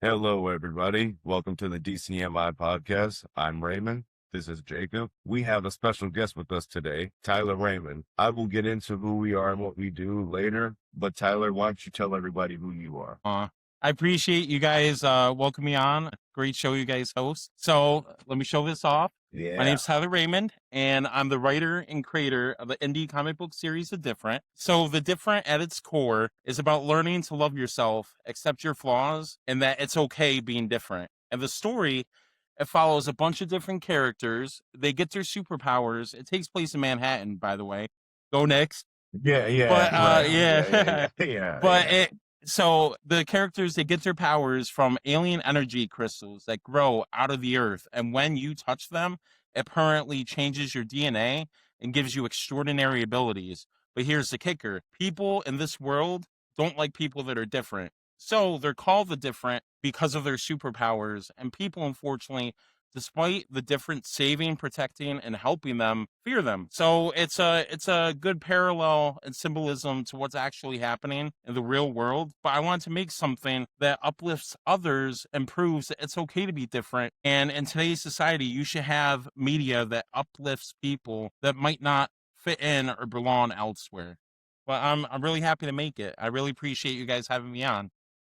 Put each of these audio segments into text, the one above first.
Hello, everybody. Welcome to the DCMI podcast. I'm Raymond. This is Jacob. We have a special guest with us today, Tyler Raymond. I will get into who we are and what we do later, but Tyler, why don't you tell everybody who you are? I appreciate you guys welcoming me on. Great show you guys host. So let me show this off. My name's Tyler Raymond, and I'm the writer and creator of the indie comic book series, The Different. So The Different at its core is about learning to love yourself, accept your flaws, and that it's okay being different. And the story, it follows a bunch of different characters. They get their superpowers. It takes place in Manhattan, by the way. Go Knicks. So the characters, they get their powers from alien energy crystals that grow out of the earth. And when you touch them, it permanently changes your DNA and gives you extraordinary abilities. But here's the kicker. People in this world don't like people that are different. So they're called the different because of their superpowers. And people, unfortunately, despite the different saving, protecting, and helping them, fear them. So it's a good parallel and symbolism to what's actually happening in the real world. But I want to make something that uplifts others and proves that it's okay to be different. And in today's society, you should have media that uplifts people that might not fit in or belong elsewhere. But I'm really happy to make it. I really appreciate you guys having me on.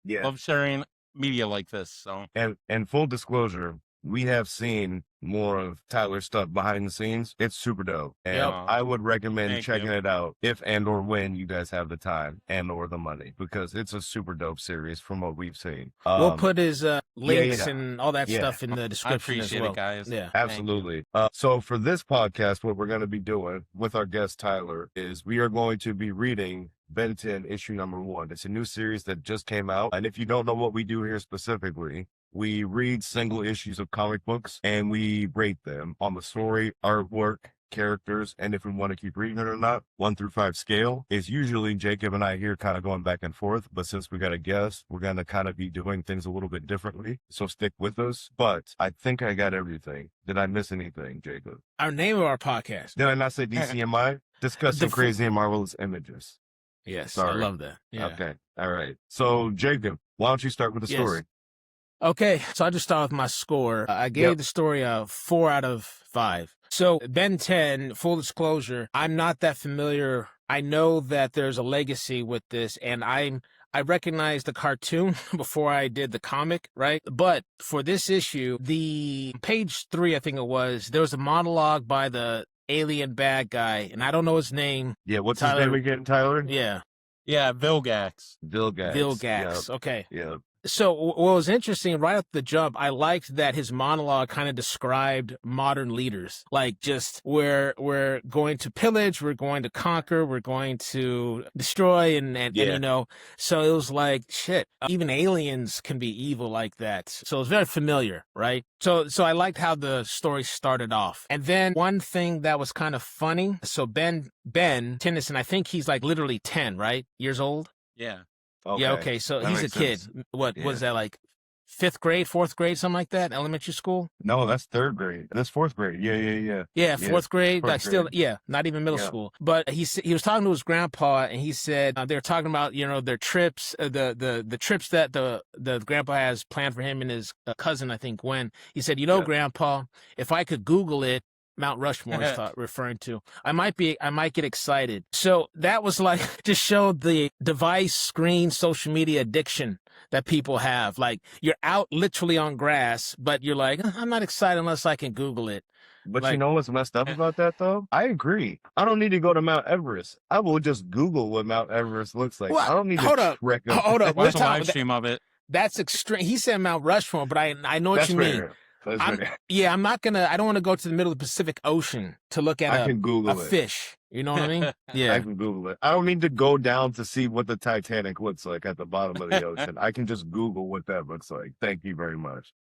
Yeah. Love sharing media like this. So and full disclosure, we have seen more of Tyler's stuff behind the scenes. It's super dope. And I would recommend checking it out if and or when you guys have the time and or the money, because it's a super dope series from what we've seen. We'll put his links and all that stuff in the description as well. It, guys. Yeah, absolutely. So for this podcast, what we're going to be doing with our guest Tyler is we are going to be reading Ben 10 issue number 1. It's a new series that just came out. And if you don't know what we do here specifically, we read single issues of comic books and we rate them on the story, artwork, characters, and if we want to keep reading it or not. 1 through 5 scale is usually Jacob and I here kind of going back and forth, but since we got a guest, we're going to kind of be doing things a little bit differently. So stick with us. But I think I got everything. Did I miss anything, Jacob? Our name of our podcast. Did I not say DCMI? Discussing crazy and marvelous images. Yes, sorry. I love that. Yeah. Okay. All right. So Jacob, why don't you start with the story? Okay, so I just start with my score. I gave the story a 4 out of 5. So Ben 10, full disclosure, I'm not that familiar. I know that there's a legacy with this, and I recognized the cartoon before I did the comic, right? But for this issue, the page 3, I think it was, there was a monologue by the alien bad guy, and I don't know his name. Yeah, what's his name again, Tyler? Yeah, Vilgax. Vilgax. Okay. Yeah. So what was interesting right off the jump, I liked that his monologue kind of described modern leaders, like just we're going to pillage, we're going to conquer, we're going to destroy, and you know, so it was like, shit, even aliens can be evil like that. So it was very familiar, right? So I liked how the story started off. And then one thing that was kind of funny, so Bentennyson, I think he's like literally 10, right? Years old? Yeah. Okay. Yeah, okay, so he's a kid. What was that, like 5th grade, 4th grade, something like that, elementary school? No, that's 3rd grade. That's 4th grade. Yeah. Yeah, 4th grade, like still, not even middle school. But he was talking to his grandpa, and he said they were talking about, you know, their trips, the trips that the grandpa has planned for him and his cousin, I think, Gwen. He said, you know, Grandpa, if I could Google it, Mount Rushmore is referring to, I might get excited. So that was like, just showed the device, screen, social media addiction that people have. Like, you're out literally on grass, but you're like, I'm not excited unless I can Google it. But you know what's messed up about that, though? I agree. I don't need to go to Mount Everest. I will just Google what Mount Everest looks like. Well, I don't need to trek up. Hold up. Watch a live stream of it. That's extreme. He said Mount Rushmore, but I know what you mean. I don't want to go to the middle of the Pacific Ocean to look at a fish. You know what I mean? Yeah. I can Google it. I don't need to go down to see what the Titanic looks like at the bottom of the ocean. I can just Google what that looks like. Thank you very much.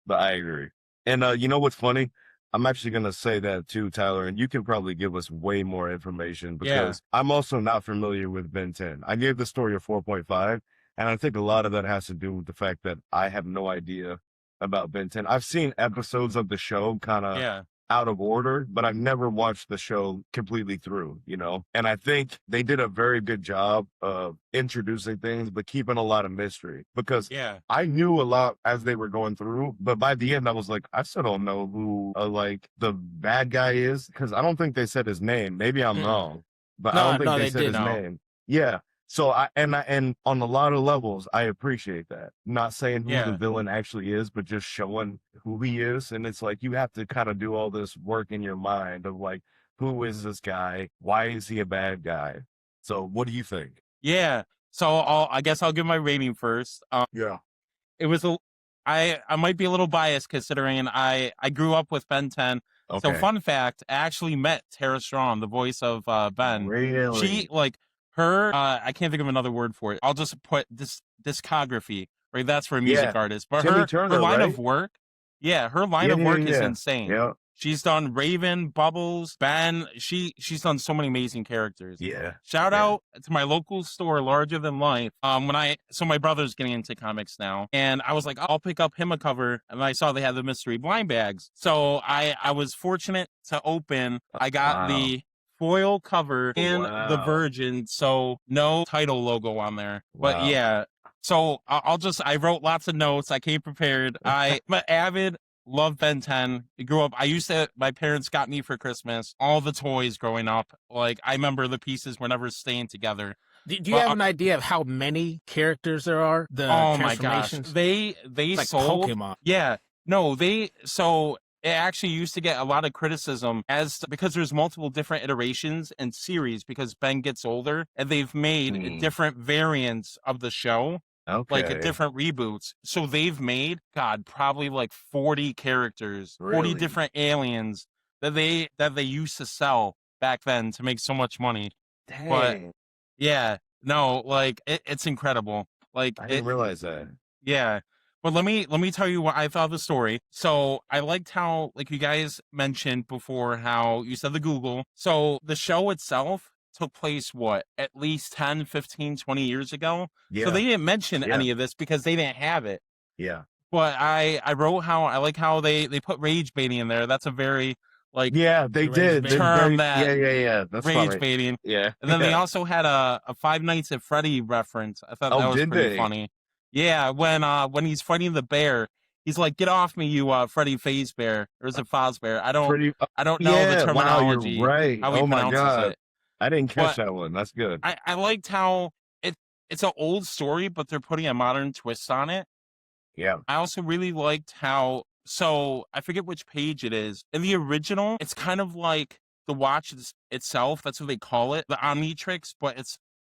But I agree. And you know what's funny? I'm actually going to say that too, Tyler, and you can probably give us way more information because I'm also not familiar with Ben 10. I gave the story a 4.5, and I think a lot of that has to do with the fact that I have no idea about Ben 10. I've seen episodes of the show kind of out of order, but I've never watched the show completely through, you know? And I think they did a very good job of introducing things, but keeping a lot of mystery, because Yeah. I knew a lot as they were going through, but by the end I was like, I still don't know who like the bad guy is, because I don't think they said his name. Maybe I'm wrong, but I don't think they said his name. Yeah. So and on a lot of levels, I appreciate that. Not saying who the villain actually is, but just showing who he is. And it's like, you have to kind of do all this work in your mind of like, who is this guy? Why is he a bad guy? So what do you think? Yeah. So I guess I'll give my rating first. Yeah. It was I might be a little biased considering I grew up with Ben 10. Okay. So fun fact, I actually met Tara Strong, the voice of Ben. Really? She like her I can't think of another word for it. I'll just put discography, right? That's for a music artist. But Timmy her Turner, line right? of work, her line of work is insane. Yeah. She's done Raven, Bubbles, Ben. She's done so many amazing characters. Yeah. Shout out to my local store, Larger Than Life. So my brother's getting into comics now, and I was like, I'll pick up him a cover, and I saw they had the mystery blind bags. So I was fortunate to open. I got the foil cover and the Virgin, so no title logo on there. But yeah, so I wrote lots of notes. I came prepared. I'm an avid. Love Ben 10. I grew up. My parents got me for Christmas all the toys growing up. Like, I remember the pieces were never staying together. Do you have an idea of how many characters there are? Oh my gosh. They like sold Pokemon. Yeah. No, so it actually used to get a lot of criticism because there's multiple different iterations and series because Ben gets older and they've made different variants of the show. Okay. Like different reboots. So they've made, probably like 40 characters, 40 different aliens that they used to sell back then to make so much money. Dang. But yeah, no, like it's incredible. Like I didn't realize that. Yeah. But let me tell you what I thought of the story. So I liked how, like you guys mentioned before, how you said the Google. So the show itself took place, at least 10, 15, 20 years ago. Yeah. So they didn't mention any of this because they didn't have it. Yeah. But I wrote how I like how they put rage baiting in there. That's a very they did term that's rage funny. baiting. Yeah. And then they also had a Five Nights at Freddy reference. I thought that was pretty funny. Yeah, when he's fighting the bear, he's like, "Get off me, you Freddy Fazbear," or is it Fazbear? I don't know the terminology. Wow, you're right. How he pronounces it. I didn't catch that one. That's good. I liked how it's an old story, but they're putting a modern twist on it. Yeah. I also really liked how, so I forget which page it is. In the original, it's kind of like the watch itself. That's what they call it, the omnitrix, but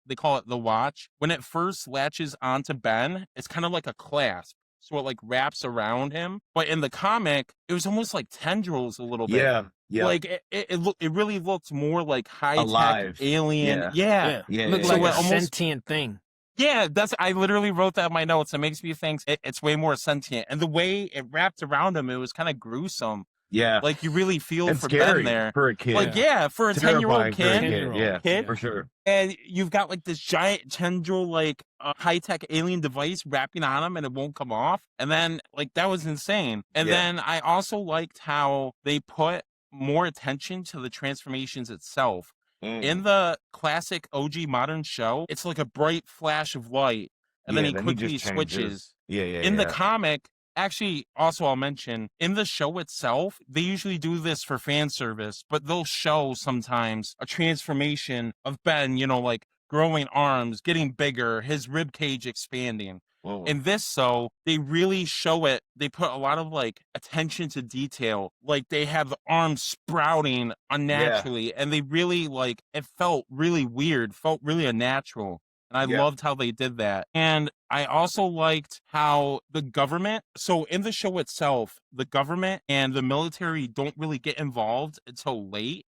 they call it the watch. When it first latches onto Ben, it's kind of like a clasp. So it like wraps around him. But in the comic, it was almost like tendrils a little bit. Yeah. Yeah. Like it really looked more like high-tech alien. Yeah. Looks like a sentient thing. Yeah, I literally wrote that in my notes. It makes me think it's way more sentient. And the way it wrapped around him, it was kind of gruesome. Yeah. Like you really feel it's for scary Ben there. For a kid. Like, for a 10-year-old kid. Yeah, for sure. And you've got like this giant tendril, like high-tech alien device wrapping on him and it won't come off. And then like that was insane. And then I also liked how they put more attention to the transformations itself. In the classic OG modern show, it's like a bright flash of light, and then he quickly switches. In the comic, actually, also I'll mention, in the show itself, they usually do this for fan service, but they'll show sometimes a transformation of Ben, like growing arms, getting bigger, his rib cage expanding. Whoa. In this, they really show it. They put a lot of like attention to detail. Like they have the arms sprouting unnaturally, and they really it felt really weird, felt really unnatural. And I loved how they did that. And I also liked how the government, so in the show itself, the government and the military don't really get involved until late.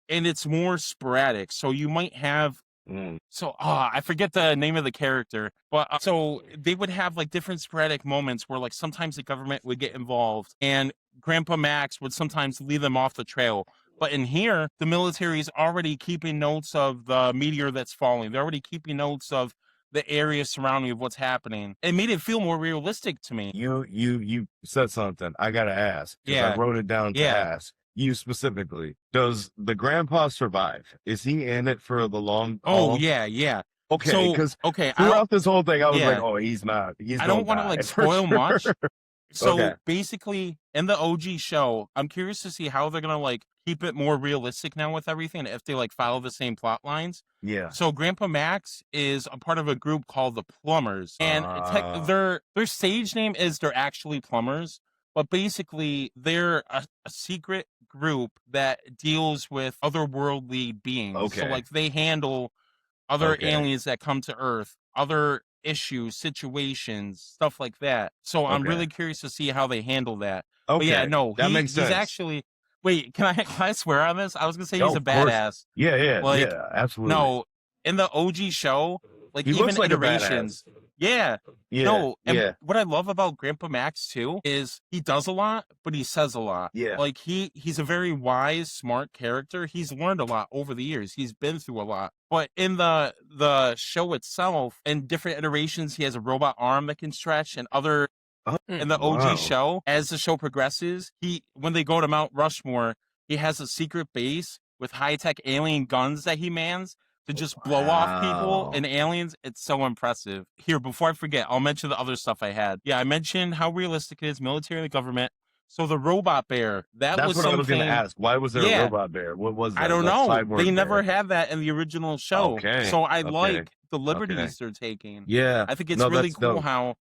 And it's more sporadic. So you might have I forget the name of the character, but so they would have like different sporadic moments where like sometimes the government would get involved and Grandpa Max would sometimes lead them off the trail. But in here, the military is already keeping notes of the meteor that's falling. They're already keeping notes of the area surrounding of what's happening. It made it feel more realistic to me. You said something I gotta ask. I wrote it down to ask. you specifically. Does the grandpa survive? Is he in it for the long haul? Oh yeah. Okay, So because okay, throughout this whole thing, I was like, yeah. oh, he's not. He's I gonna don't want to die like for spoil sure. much. So Okay. basically, in the OG show, I'm curious to see how they're gonna like keep it more realistic now with everything, if they like follow the same plot lines. Yeah. So Grandpa Max is a part of a group called the Plumbers, and their stage name is they're actually plumbers, but basically they're a secret group that deals with otherworldly beings. So Okay. like they handle other Okay. aliens that come to Earth, other issues, situations, stuff like that. So I'm Okay. really curious to see how they handle that. Okay. But yeah, no, that makes sense. he's actually. Wait, can I swear on this? I was gonna say he's Oh, a of course. badass. Yeah, Like, absolutely. no, in the OG show, like He even looks like a iterations. badass. Yeah. Yeah, No, and yeah, what I love about Grandpa Max too is he does a lot, but he says a lot. yeah. Like he's a very wise, smart character. He's learned a lot over the years. He's been through a lot. But in the show itself, in different iterations, he has a robot arm that can stretch, and other in the OG Wow. show, as the show progresses, when they go to Mount Rushmore, he has a secret base with high-tech alien guns that he mans to just blow off people Wow. and aliens. It's so impressive. Here, before I forget, I'll mention the other stuff I had. Yeah, I mentioned how realistic it is, military and the government. So the robot bear, That's was what I was going to something. ask. Why was there a robot bear? What was that? I don't The know. cyborg They never bear? had that in the original show. Okay, So I okay, like the okay. liberties they're taking. Yeah. I think it's No, really that's cool dope. how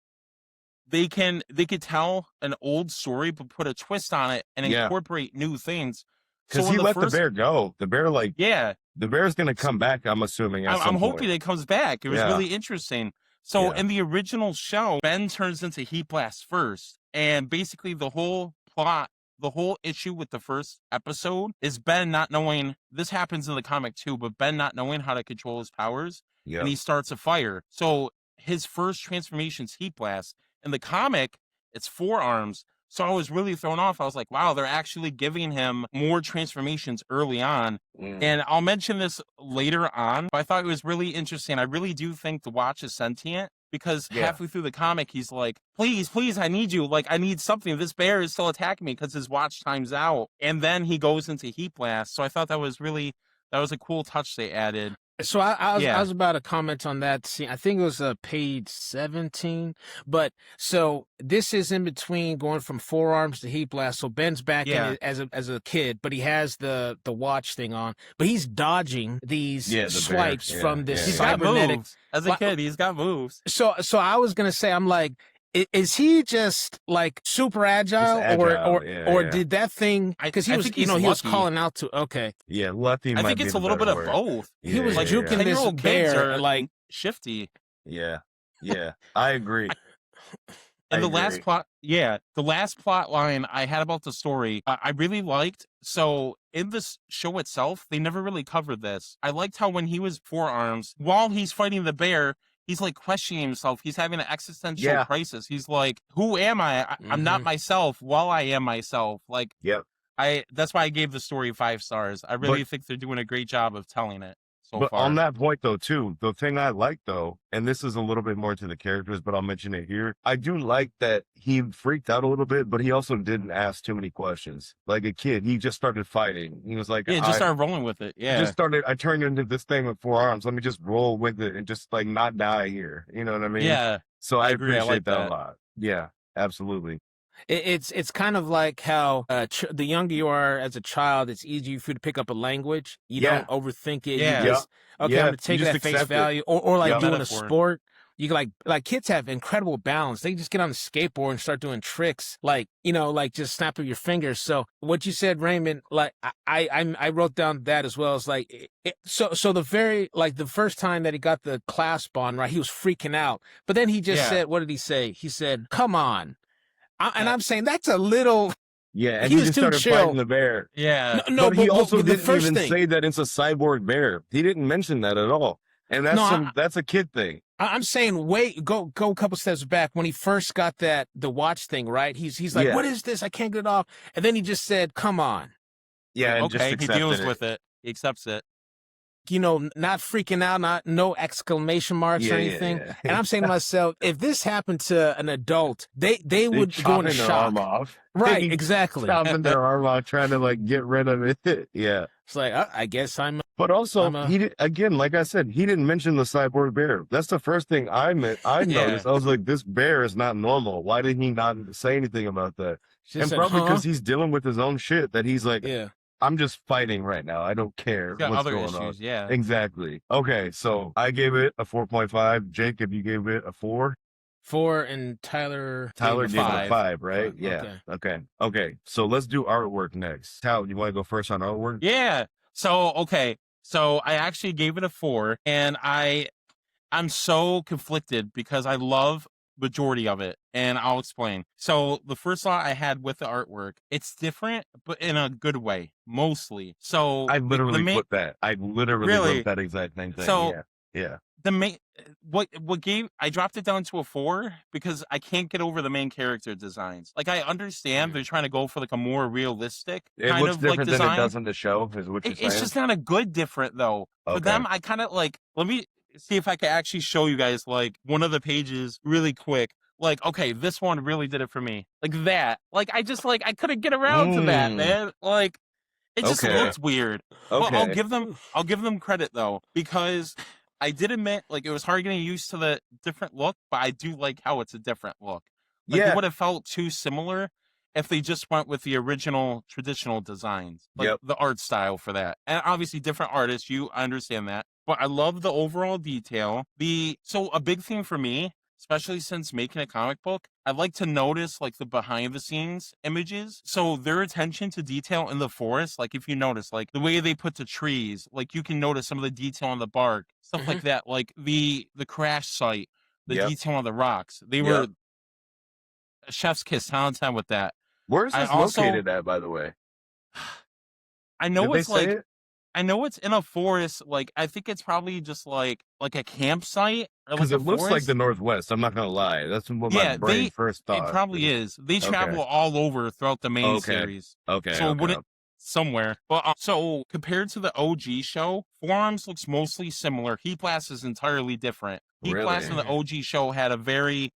they could tell an old story but put a twist on it and Yeah. incorporate new things. Because So he in the let the first, bear go. The bear, like, yeah, the bear's going to come back, I'm assuming, at some I'm point. hoping it comes back. It was Yeah. really interesting. So Yeah. in the original show, Ben turns into Heat Blast first, and basically the whole plot, the whole issue with the first episode is Ben not knowing. This happens in the comic too, but Ben not knowing how to control his powers, Yeah. and he starts a fire. So his first transformation's Heat Blast. In the comic, it's forearms. So I was really thrown off. I was like, wow, they're actually giving him more transformations early on. And I'll mention this later on, but I thought it was really interesting. I really do think the Watch is sentient, because Yeah. halfway through the comic, he's like, please, I need you. Like, I need something. This bear is still attacking me because his watch time's out. And then he goes into Heat Blast. So I thought that was a cool touch they added. So I Yeah. was about to comment on that scene. I think it was page 17. But so this is in between going from forearms to Heat Blast. So Ben's back Yeah. in it as a kid, but he has the watch thing on. But he's dodging these Yeah, the bear. swipes Yeah, from this yeah, He's got cybernetic. moves. As a kid, he's got moves. So I was gonna say, I'm like, is he just like super agile, or yeah. did that thing? Because he I was, think he he's was lucky. calling out to. Okay, Yeah, lucky I might think be it's the a little bit better of word. both. he was Yeah, juking yeah. this 10-year-old kids bear are like. shifty. Yeah, I agree. And I the last agree. the last plot line I had about the story, I really liked. So in this show itself, they never really covered this. I liked how when he was forearms, while he's fighting the bear, he's like questioning himself. He's having an existential crisis. He's like, who am I? I'm not myself while I am myself. Like, Yep. that's why I gave the story 5 stars. I really think they're doing a great job of telling it so But far. on that point, though, too, the thing I like, though, and this is a little bit more to the characters, but I'll mention it here. I do like that he freaked out a little bit, but he also didn't ask too many questions. Like a kid, he just started fighting. He was like, just started rolling with it. Yeah. I turned into this thing with 4 arms. Let me just roll with it and just like not die here. You know what I mean? Yeah. So I agree. I appreciate like that a lot. Yeah, absolutely. It's kind of like how the younger you are as a child, it's easier for you to pick up a language. You don't overthink it. Yeah. You just, okay, I'm gonna take it at face value. Or like doing Metaphor. a sport. You can like kids have incredible balance. They just get on the skateboard and start doing tricks, like just snap through your fingers. So what you said, Raymond, like I wrote down that as well. It's like so the first time that he got the clasp on, right, he was freaking out. But then he just said, what did he say? He said, "Come on." And I'm saying that's a little. Yeah, and he just started fighting the bear. Yeah. No, but he also didn't even thing. say that it's a cyborg bear. He didn't mention that at all. And that's a kid thing. I'm saying, go a couple steps back. When he first got the watch thing, right? He's like, what is this? I can't get it off. And then he just said, "Come on." Yeah, and okay, just he deals with it. He accepts it. not freaking out, no exclamation marks or anything. Yeah. And I'm saying to myself, if this happened to an adult, they would go into chopping their shock. arm off. Right, exactly. Chopping their arm off, trying to like get rid of it. Yeah. It's like, I guess But also, he did, again, like I said, he didn't mention the cyborg bear. That's the first thing I noticed. I was like, this bear is not normal. Why did he not say anything about that? And probably because he's dealing with his own shit that he's like, I'm just fighting right now. I don't care what's going on. Yeah. Exactly. Okay, so I gave it a 4.5. Jacob, you gave it a 4? 4, and Tyler gave it a 5, right? 5. Yeah. Okay. So let's do artwork next. Tal, you want to go first on artwork? Yeah. So I actually gave it a 4, and I'm so conflicted because I love majority of it, and I'll explain. So the first thought I had with the artwork, it's different, but in a good way, mostly. So I literally put that. I literally wrote that exact same thing. So yeah. The main what gave I dropped it down to a 4 because I can't get over the main character designs. Like, I understand they're trying to go for like a more realistic kind of like design. Than it does in the show, is what you're saying. It's just not a good different though. For them, I kind of like, let me see if I can actually show you guys like one of the pages really quick. Like, okay, this one really did it for me. Like that. Like, I just like I couldn't get around to that, man. Like, it just looks weird. But I'll give them credit though, because I did admit, like, it was hard getting used to the different look, but I do like how it's a different look. Like, it would have felt too similar if they just went with the original traditional designs, like the art style for that. And obviously different artists, I understand that. But I love the overall detail. So a big thing for me, especially since making a comic book, I like to notice like the behind the scenes images. So their attention to detail in the forest, like if you notice, like the way they put the trees, like you can notice some of the detail on the bark, stuff like that. Like the crash site, the detail on the rocks. They were a chef's kiss, 10 out of 10 with that. Where is this located at, by the way? I know it's like, I know it's in a forest. Like, I think it's probably just like a campsite. Because it looks like the Northwest. I'm not gonna lie. That's what my brain first thought. It probably is. They travel all over throughout the main series. So it wouldn't somewhere. But so compared to the OG show, Forearms looks mostly similar. Heatblast is entirely different. Heatblast in the OG show had a very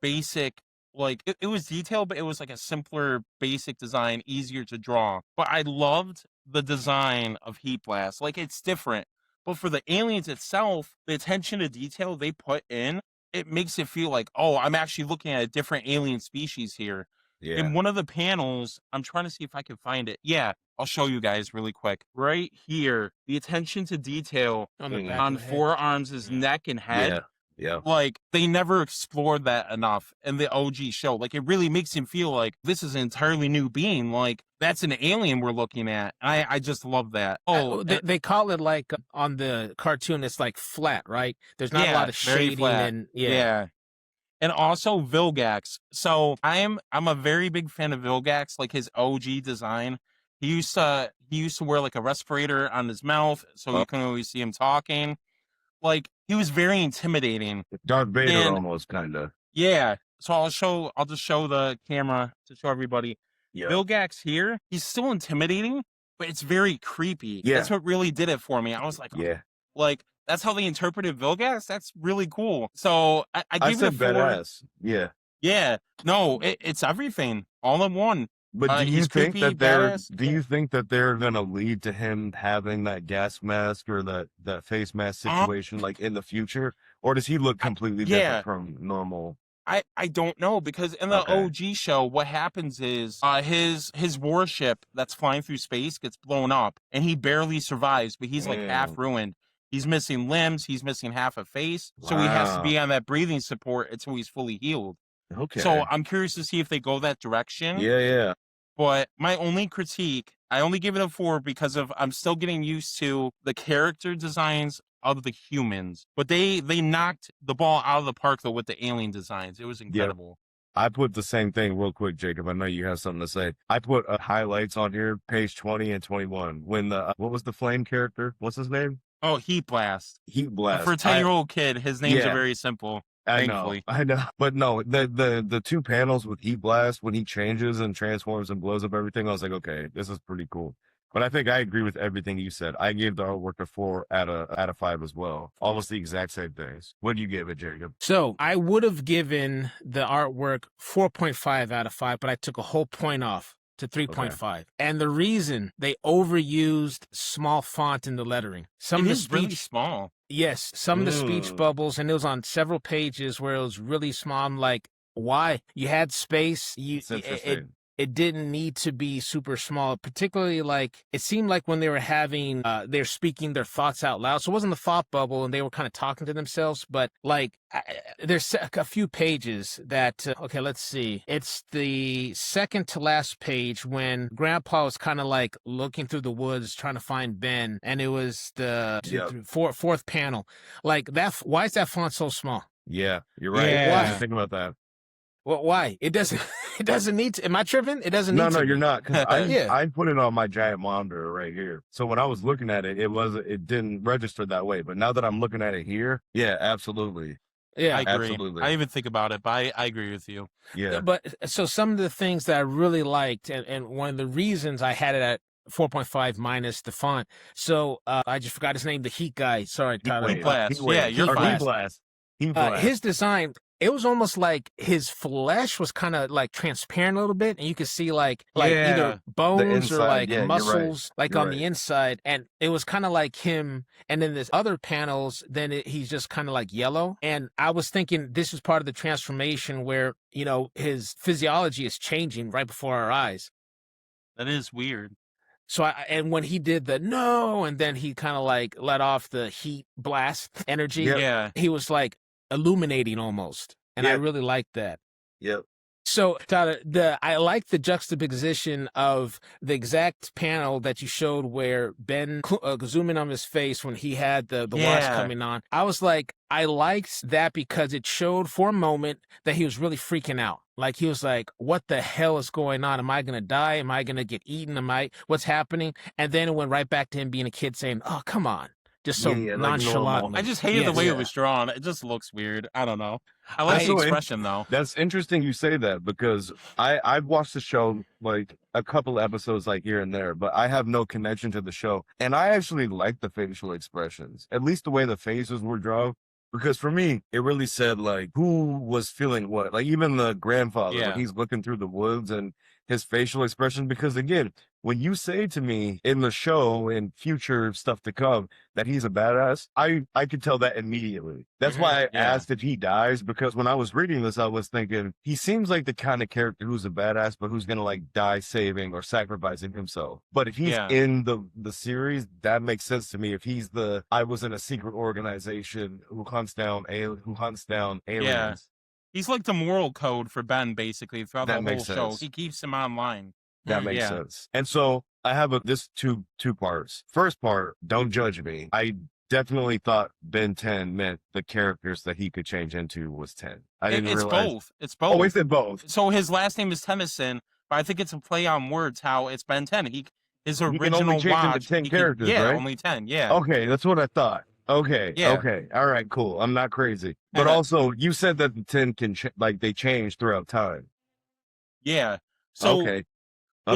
basic, like it was detailed, but it was like a simpler, basic design, easier to draw. But I loved the design of Heatblast. Like, it's different. But for the aliens itself, the attention to detail they put in, it makes it feel like, oh, I'm actually looking at a different alien species here. Yeah. In one of the panels, I'm trying to see if I can find it. Yeah, I'll show you guys really quick. Right here, the attention to detail on Forearms' neck and head. Yeah. Like, they never explored that enough in the OG show. Like, it really makes him feel like this is an entirely new being. Like, that's an alien we're looking at. I just love that. They call it like on the cartoon, it's like flat, right? There's not a lot of shading and And also Vilgax. So I'm a very big fan of Vilgax, like his OG design. He used to wear like a respirator on his mouth, so you can always see him talking. Like, he was very intimidating. Darth Vader almost, kind of. Yeah. So I'll just show the camera to show everybody. Yeah. Vilgax here, he's still intimidating, but it's very creepy. Yeah. That's what really did it for me. I was like, like, that's how they interpreted Vilgax? That's really cool. So I gave it a 4. Badass. Yeah. Yeah. No, it's everything. All in one. But do you think that they're gonna lead to him having that gas mask or that face mask situation like in the future, or does he look completely different from normal? I don't know, because in the OG show, what happens is his warship that's flying through space gets blown up, and he barely survives, but he's like half ruined. He's missing limbs. He's missing half a face, so he has to be on that breathing support until he's fully healed. Okay. So I'm curious to see if they go that direction. Yeah. But my only critique, I only give it a 4 because I'm still getting used to the character designs of the humans. But they knocked the ball out of the park, though, with the alien designs. It was incredible. I put the same thing real quick, Jacob. I know you have something to say. I put highlights on here, page 20 and 21. When what was the flame character? What's his name? Oh, Heatblast. Heatblast. For a 10-year-old kid, his names are very simple. I know, but no, the 2 panels with Heatblast when he changes and transforms and blows up everything, I was like, okay, this is pretty cool. But I think I agree with everything you said. I gave the artwork a 4 out of 5 as well. Almost the exact same things. What do you give it, Jacob? So I would have given the artwork 4.5 out of 5, but I took a whole point off to 3.5. And the reason, they overused small font in the lettering. Some of the speech, really small. Yes, some of the speech bubbles, and it was on several pages where it was really small. I'm like, why? You had space. It didn't need to be super small, particularly like it seemed like when they were having, they're speaking their thoughts out loud. So it wasn't the thought bubble and they were kind of talking to themselves, but like there's a few pages that, okay, let's see. It's the second to last page when Grandpa was kind of like looking through the woods trying to find Ben. And it was the fourth panel. Like that. Why is that font so small? Yeah, you're right. Yeah. I didn't think about that. Well, why? It doesn't. It doesn't need to. Am I tripping? It doesn't need to. No, you're not. Because Yeah. I put it on my giant monitor right here. So when I was looking at it, it didn't register that way. But now that I'm looking at it here, yeah, absolutely. Yeah, I agree. Absolutely. I even think about it, but I agree with you. Yeah. But so some of the things that I really liked, and one of the reasons I had it at 4.5 minus the font. So I just forgot his name, the Heat guy. Sorry, Tyler. Heatblast. Yeah, you're fine. Heatblast. His design, it was almost like his flesh was kind of like transparent a little bit, and you could see like either bones or like muscles like on the inside, and it was kind of like him. And then there's other panels, then he's just kind of like yellow. And I was thinking this was part of the transformation where, you know, his physiology is changing right before our eyes. That is weird. So and when he did the no, and then he kind of like let off the heat blast energy, Yeah. he was like illuminating almost. And I really liked that. Yep. So, Tyler, I like the juxtaposition of the exact panel that you showed where Ben zoom in on his face when he had the watch coming on. I was like, I liked that because it showed for a moment that he was really freaking out. Like he was like, what the hell is going on? Am I going to die? Am I going to get eaten? What's happening? And then it went right back to him being a kid saying, oh, come on. Just so nonchalant. Like I just hated the way it was drawn. It just looks weird. I don't know. I like the expression though. That's interesting you say that because I've watched the show like a couple episodes like here and there, but I have no connection to the show. And I actually like the facial expressions, at least the way the faces were drawn. Because for me, it really said like who was feeling what. Like even the grandfather, when he's looking through the woods and his facial expression. Because again, when you say to me in the show and future stuff to come that he's a badass, I could tell that immediately. That's why I asked if he dies, because when I was reading this, I was thinking he seems like the kind of character who's a badass, but who's gonna like die saving or sacrificing himself. But if he's in the series, that makes sense to me. If he's I was in a secret organization who hunts down aliens. Yeah. He's like the moral code for Ben, basically, throughout the whole show. Sense. He keeps him online. That makes sense. And so I have this two parts. First part, don't judge me. I definitely thought Ben 10 meant the characters that he could change into was 10. I didn't realize. Both. It's both. Oh, is it both? So his last name is Tennyson, but I think it's a play on words how it's Ben 10. His original can only change watch. Into 10 characters, right? Only 10. Yeah. Okay, that's what I thought. Okay. Yeah. Okay. All right. Cool. I'm not crazy. But also, you said that the 10 can they change throughout time. Yeah. So with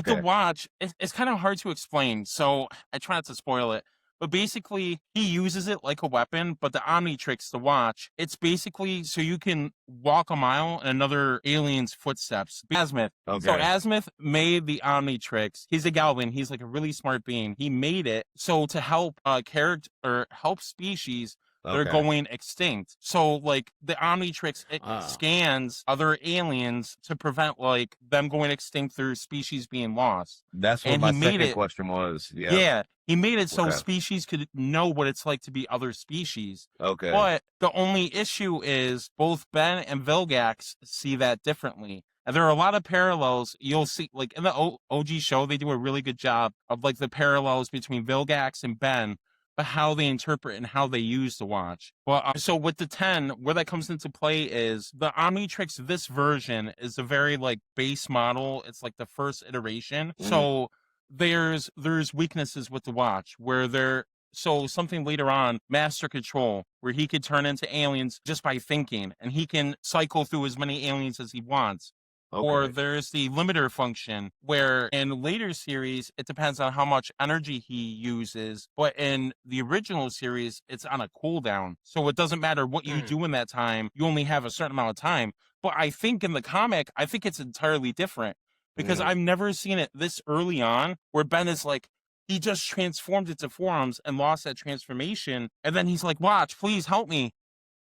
the Okay. watch, it's kind of hard to explain. So I try not to spoil it. But basically, he uses it like a weapon. But the omnitrix, the watch, it's basically so you can walk a mile in another alien's footsteps. Azimuth. Okay. So Azimuth made the omnitrix. He's a Galvin. He's like a really smart being. He made it so to help help species that are going extinct. So like the omnitrix, it scans other aliens to prevent like them going extinct through species being lost. That's what my second question was. Yeah. He made it so species could know what it's like to be other species. Okay. But the only issue is both Ben and Vilgax see that differently. And there are a lot of parallels. You'll see, like in the OG show, they do a really good job of like the parallels between Vilgax and Ben, but how they interpret and how they use the watch. Well, so with the 10, where that comes into play is the Omnitrix, this version is a very like base model. It's like the first iteration. So there's weaknesses with the watch where something later on, Master Control, where he could turn into aliens just by thinking, and he can cycle through as many aliens as he wants. Or Okay. there's the limiter function, where in later series, it depends on how much energy he uses. But in the original series, it's on a cooldown. So it doesn't matter what you do in that time. You only have a certain amount of time. But I think in the comic, I think it's entirely different because I've never seen it this early on where Ben is like, he just transformed into forearms and lost that transformation. And then he's like, watch, please help me.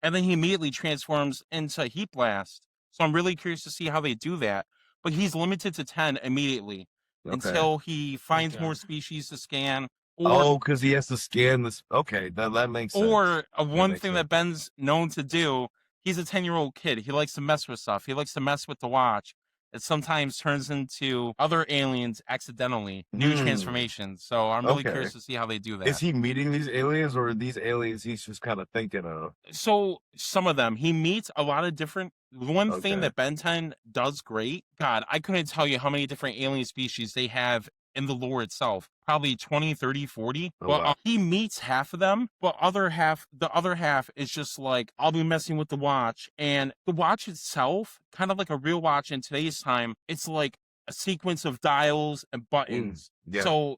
And then he immediately transforms into heat blast. So I'm really curious to see how they do that. But he's limited to 10 immediately until he finds more species to scan. Oh, because he has to scan this. Okay, that makes sense. Or one thing that Ben's known to do, he's a 10-year-old kid. He likes to mess with stuff. He likes to mess with the watch. It sometimes turns into other aliens accidentally, new transformations. So I'm really curious to see how they do that. Is he meeting these aliens, or are these aliens he's just kind of thinking of? So some of them, he meets a lot of different. One thing that Ben 10 does great, God, I couldn't tell you how many different alien species they have in the lore itself, probably 20, 30, 40. But he meets half of them, but the other half is just like, I'll be messing with the watch. And the watch itself, kind of like a real watch in today's time, it's like a sequence of dials and buttons. So,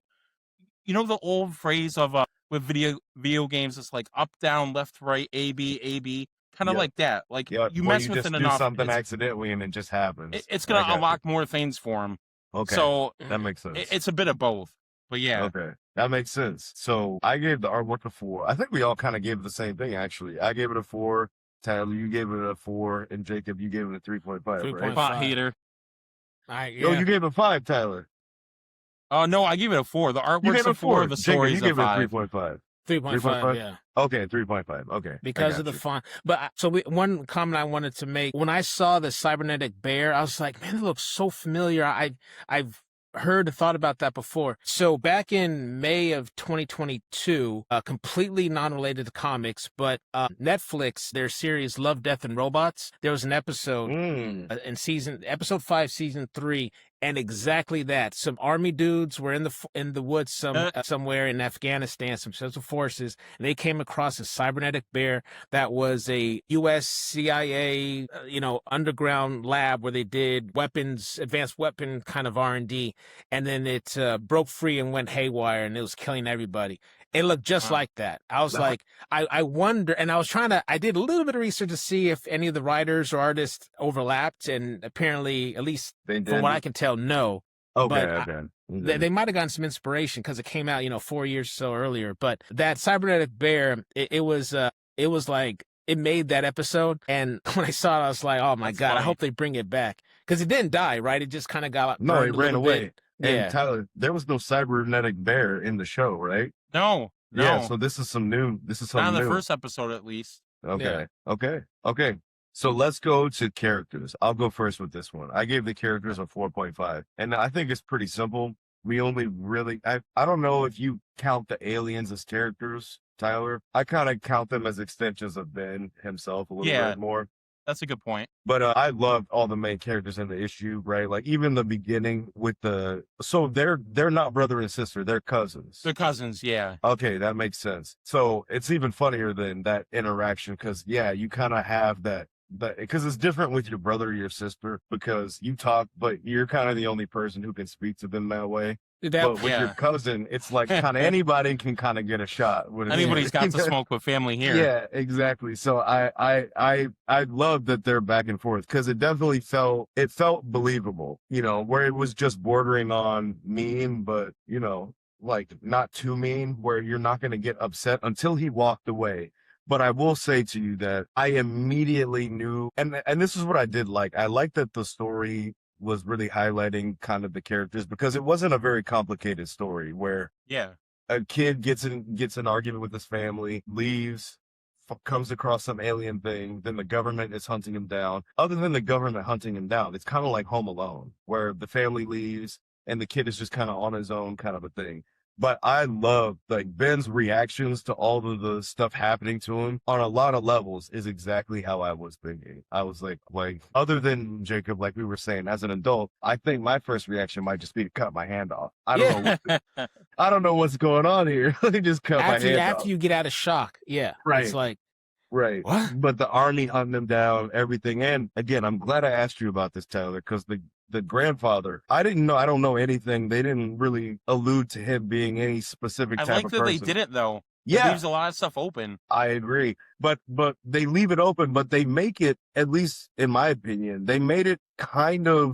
you know, the old phrase of with video games, it's like up, down, left, right, A, B, kind of like that. Like you mess with it enough, something accidentally and it just happens. It's going to unlock more things for him. Okay, so that makes sense. It's a bit of both, but yeah. Okay, that makes sense. So I gave the artwork a 4. I think we all kind of gave the same thing, actually. I gave it a 4. Tyler, you gave it a 4, and Jacob, you gave it a 3.5. 3.5. Right? Pot hater. No, you gave it a 5, Tyler. Oh no, I gave it a 4. The artwork's a 4. The story's a 5. 3.5. 3.5, yeah. Okay, 3.5. Okay. Because of the font. But one comment I wanted to make, when I saw the cybernetic bear, I was like, man, it looks so familiar. I've heard and thought about that before. So back in May of 2022, completely non-related to comics, but Netflix, their series Love, Death, and Robots, there was an episode in episode 5, season 3, and exactly that. Some army dudes were in the woods somewhere in Afghanistan, some special forces, and they came across a cybernetic bear that was a U.S. CIA, underground lab where they did advanced weapon kind of R&D, and then it broke free and went haywire, and it was killing everybody. It looked just like that. I was like, I wonder, and I did a little bit of research to see if any of the writers or artists overlapped, and apparently, at least from what I can tell, no. Okay. They might have gotten some inspiration because it came out, 4 years or so earlier. But that cybernetic bear, it was like, it made that episode. And when I saw it, I was like, oh my God, I hope they bring it back. Because it didn't die, right? It just kind of got No, it ran away. And Tyler, there was no cybernetic bear in the show, right? No. Yeah, so this is something new. Not in the first episode, at least. Okay. So let's go to characters. I'll go first with this one. I gave the characters a 4.5, and I think it's pretty simple. We only really, I don't know if you count the aliens as characters, Tyler. I kind of count them as extensions of Ben himself a little bit more. That's a good point. But I loved all the main characters in the issue, right? Like even the beginning with so they're not brother and sister, they're cousins. They're cousins, yeah. Okay, that makes sense. So it's even funnier than that interaction because you kind of have that because it's different with your brother or your sister because you talk, but you're kind of the only person who can speak to them that way. But with your cousin, it's like kind of anybody can kind of get a shot. Anybody's got to smoke with family here. Yeah, exactly. So I love that they're back and forth because it definitely felt believable, where it was just bordering on mean, but like not too mean, where you're not going to get upset until he walked away. But I will say to you that I immediately knew, and this is what I did like. I liked that the story was really highlighting kind of the characters because it wasn't a very complicated story where a kid gets an argument with his family, leaves, comes across some alien thing, then the government is hunting him down. Other than the government hunting him down, it's kind of like Home Alone where the family leaves and the kid is just kind of on his own kind of a thing. But I love like Ben's reactions to all of the stuff happening to him on a lot of levels is exactly how I was thinking. I was like other than Jacob, like we were saying, as an adult, I think my first reaction might just be to cut my hand off. I don't know what's going on here. Let me just cut my hand off. After you get out of shock. Yeah. Right. It's like, Right. What? But the army hunted them down, everything. And again, I'm glad I asked you about this, Tyler, because the grandfather, I don't know anything. They didn't really allude to him being any specific I type like of that they person. did it though. It Yeah, leaves a lot of stuff open. I agree. But they leave it open, but they make it, at least in my opinion, they made it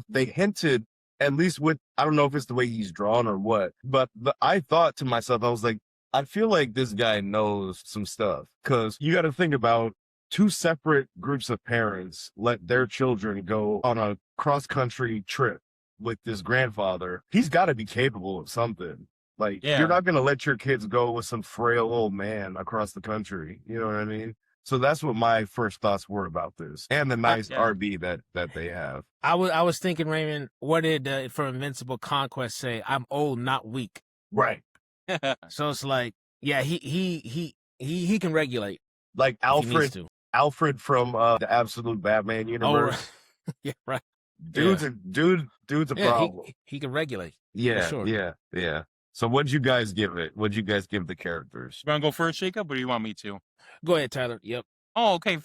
they hinted, at least with, I don't know if it's the way he's drawn or what, but I thought to myself, I was like, I feel like this guy knows some stuff, because you got to think about two separate groups of parents let their children go on a cross-country trip with this grandfather. He's got to be capable of something. Like, Yeah. you're not going to let your kids go with some frail old man across the country. You know what I mean? So that's what my first thoughts were about this, and the nice RB that they have. I was thinking, Raymond, what did from Invincible Conquest say? I'm old, not weak. Right. So it's like, yeah, he can regulate. Like Alfred from the Absolute Batman universe. Oh, yeah, right. Dude's a problem. He can regulate. Yeah, sure. yeah. So what'd you guys give it? What'd you guys give the characters? You want to go first, Jacob, or do you want me to? Go ahead, Tyler. Yep. Oh, okay.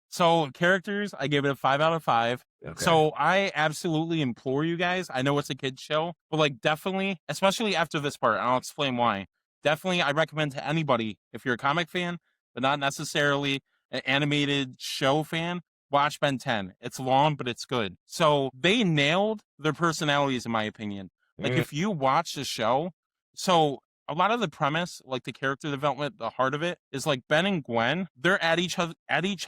So characters, I gave it a 5 out of 5. Okay. So I absolutely implore you guys. I know it's a kid's show, but like definitely, especially after this part, and I'll explain why. Definitely, I recommend to anybody, if you're a comic fan, but not necessarily an animated show fan, watch Ben 10. It's long, but it's good. So they nailed their personalities, in my opinion. Like if you watch the show, so a lot of the premise, like the character development, the heart of it is like Ben and Gwen, they're at each